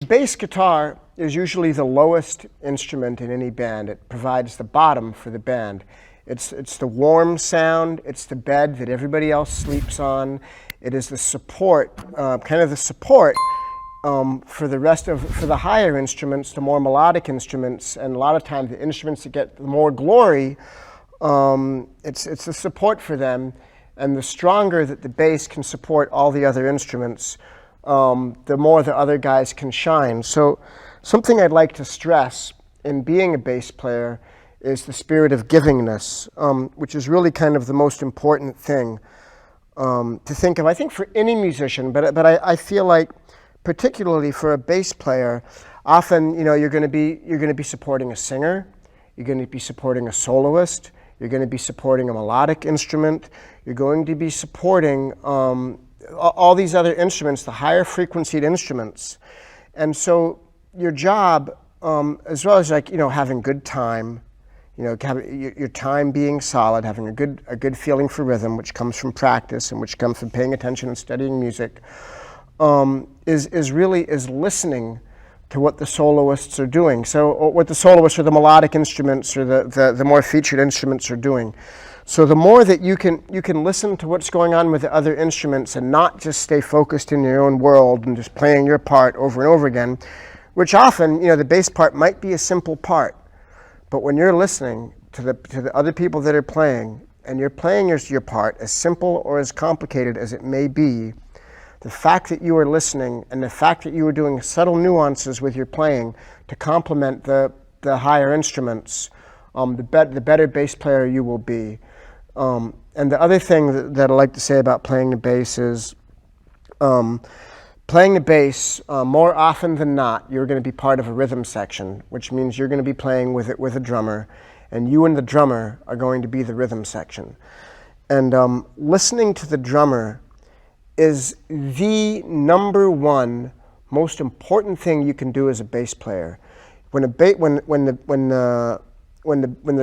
bass guitar is usually the lowest instrument in any band. It provides the bottom for the band. It's the warm sound, it's the bed that everybody else sleeps on. It is the support, kind of the support for the higher instruments, the more melodic instruments, and a lot of times the instruments that get more glory, it's the support for them. And the stronger that the bass can support all the other instruments, the more the other guys can shine. So something I'd like to stress in being a bass player is the spirit of givingness, which is really kind of the most important thing to think of, I think, for any musician, but I feel like particularly for a bass player, often, you know, you're going to be supporting a singer, you're going to be supporting a soloist, you're going to be supporting a melodic instrument, you're going to be supporting all these other instruments, the higher frequencied instruments. And so your job, as well as, like, you know, having good time, you know, your time being solid, having a good feeling for rhythm, which comes from practice and which comes from paying attention and studying music, is really listening to what the soloists are doing. So what the soloists or the melodic instruments or the more featured instruments are doing. So the more that you can listen to what's going on with the other instruments and not just stay focused in your own world and just playing your part over and over again, which often, you know, the bass part might be a simple part. But when you're listening to the other people that are playing, and you're playing your part, as simple or as complicated as it may be, the fact that you are listening and the fact that you are doing subtle nuances with your playing to complement the higher instruments, the better bass player you will be. And the other thing that I like to say about playing the bass is, playing the bass, more often than not, you're going to be part of a rhythm section, which means you're going to be playing with a drummer, and you and the drummer are going to be the rhythm section. And listening to the drummer is the number one most important thing you can do as a bass player. When the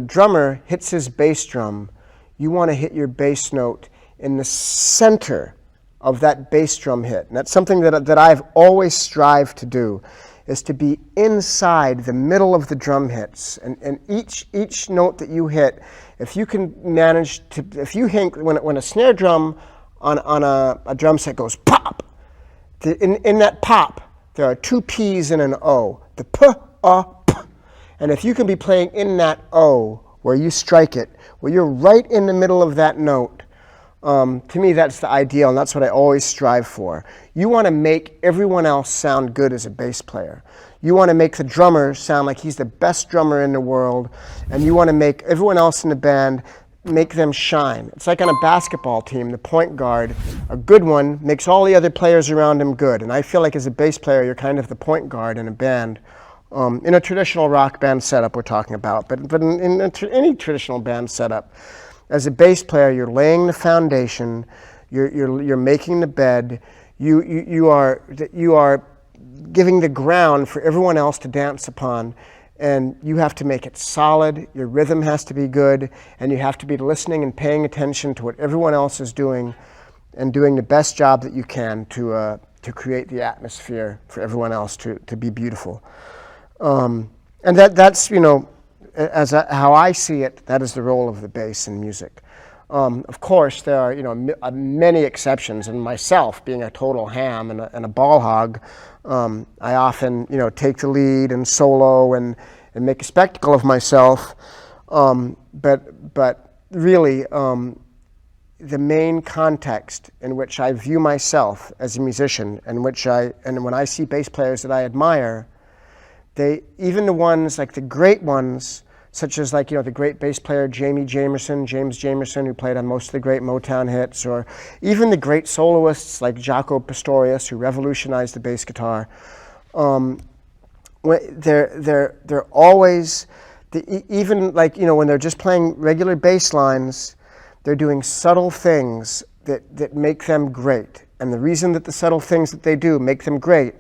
drummer hits his bass drum, you want to hit your bass note in the center of that bass drum hit. And that's something that I've always strived to do, is to be inside the middle of the drum hits. And each note that you hit, if you can manage to, when a snare drum on a drum set goes pop, in that pop, there are two P's and an O, the p, p. And if you can be playing in that O, where you strike it, where you're right in the middle of that note, to me, that's the ideal, and that's what I always strive for. You want to make everyone else sound good as a bass player. You want to make the drummer sound like he's the best drummer in the world, and you want to make everyone else in the band, make them shine. It's like on a basketball team, the point guard, a good one, makes all the other players around him good. And I feel like as a bass player, you're kind of the point guard in a band. In a traditional rock band setup we're talking about, but in any traditional band setup, as a bass player, you're laying the foundation, you're making the bed, you are giving the ground for everyone else to dance upon, and you have to make it solid, your rhythm has to be good, and you have to be listening and paying attention to what everyone else is doing, and doing the best job that you can to create the atmosphere for everyone else to be beautiful. And that's, you know, how I see it, that is the role of the bass in music. Of course, there are, you know, many exceptions, and myself, being a total ham and a ball hog, I often, you know, take the lead and solo and make a spectacle of myself. But really, the main context in which I view myself as a musician, and when I see bass players that I admire, even the ones, like the great ones, such as, like, you know, the great bass player James Jamerson, who played on most of the great Motown hits, or even the great soloists like Jaco Pastorius, who revolutionized the bass guitar. They're always, even, like, you know, when they're just playing regular bass lines, they're doing subtle things that make them great. And the reason that the subtle things that they do make them great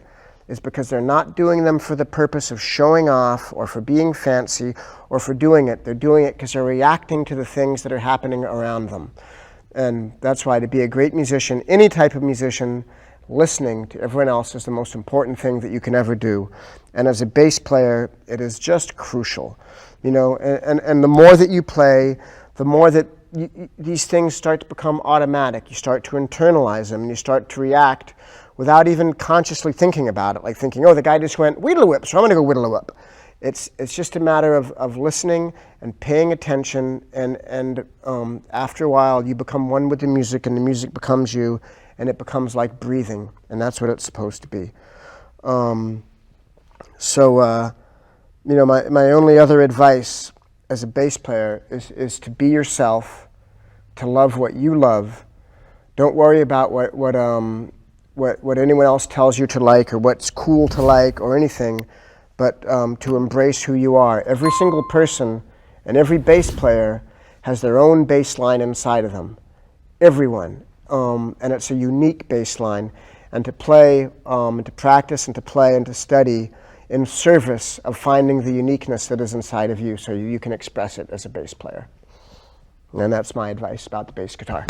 is because they're not doing them for the purpose of showing off or for being fancy or for doing it. They're doing it because they're reacting to the things that are happening around them. And that's why, to be a great musician, any type of musician, listening to everyone else is the most important thing that you can ever do. And as a bass player, it is just crucial. You know, and the more that you play, the more that these things start to become automatic. You start to internalize them, and you start to react without even consciously thinking about it, like thinking, oh, the guy just went whittle-a-whip, so I'm going to go whittle-a-whip. It's just a matter of listening and paying attention, and after a while, you become one with the music, and the music becomes you, and it becomes like breathing, and that's what it's supposed to be. You know, my only other advice as a bass player is to be yourself, to love what you love. Don't worry about what anyone else tells you to like, or what's cool to like, or anything, but to embrace who you are. Every single person and every bass player has their own bass line inside of them. Everyone. And it's a unique bass line. And to play, to practice, and to play, and to study in service of finding the uniqueness that is inside of you, so you can express it as a bass player. And that's my advice about the bass guitar.